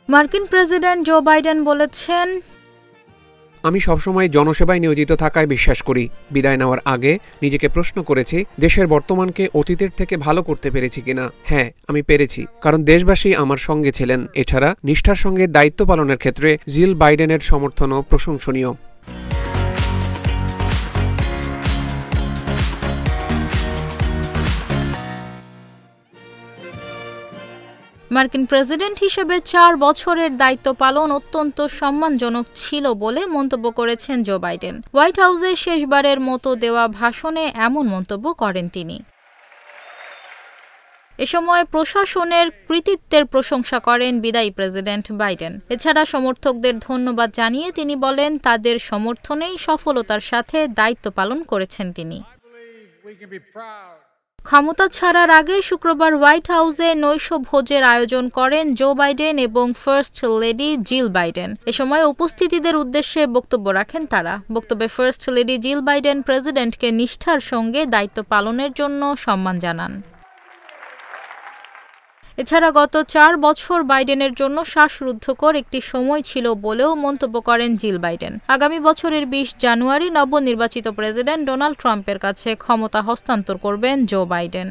মার্কিন president Joe Biden বলেছেন, আমি সবসময় জনসেবায় নিয়োজিত থাকায় বিশ্বাস করি। বিদায় নেওয়ার আগে নিজেকে প্রশ্ন করেছি, দেশের বর্তমানকে অতীতের থেকে ভালো করতে পেরেছি কিনা। হ্যাঁ, আমি পেরেছি, কারণ দেশবাসী আমার সঙ্গে ছিলেন। এছাড়া নিষ্ঠার সঙ্গে দায়িত্ব পালনের ক্ষেত্রে জিল বাইডেনের সমর্থনও প্রশংসনীয়। মার্কিন প্রেসিডেন্ট হিসেবে 4 বছরের দায়িত্ব পালন অত্যন্ত সম্মানজনক ছিল বলে মন্তব্য করেছেন জো বাইডেন। হোয়াইট হাউসে শেষবারের মতো দেওয়া ভাষণে এমন মন্তব্য করেন তিনি। এ সময় প্রশাসনের কৃতিত্বের প্রশংসা করেন বিদায়ী প্রেসিডেন্ট বাইডেন। এছাড়া সমর্থকদের ধন্যবাদ জানিয়ে তিনি বলেন, তাদের সমর্থনেই সফলতার সাথে দায়িত্ব পালন করেছেন তিনি। ক্ষমতা ছাড়ার আগে শুক্রবার হোয়াইট হাউসে নৈশভোজের আয়োজন করেন জো বাইডেন এবং ফার্স্ট লেডি জিল বাইডেন। এ সময় উপস্থিতিদের উদ্দেশ্যে বক্তব্য রাখেন তারা। বক্তব্যে ফার্স্ট লেডি জিল বাইডেন প্রেসিডেন্টকে নিষ্ঠার সঙ্গে দায়িত্ব পালনের জন্য সম্মান জানান। এছাড়া গত 4 বছর বাইডেনের জন্য শ্বাসরুদ্ধকর একটি সময় ছিল বলেও মন্তব্য করেন জিল বাইডেন। আগামী বছরের 20 জানুয়ারি নবনির্বাচিত প্রেসিডেন্ট ডোনাল্ড ট্রাম্পের কাছে ক্ষমতা হস্তান্তর করবেন জো বাইডেন।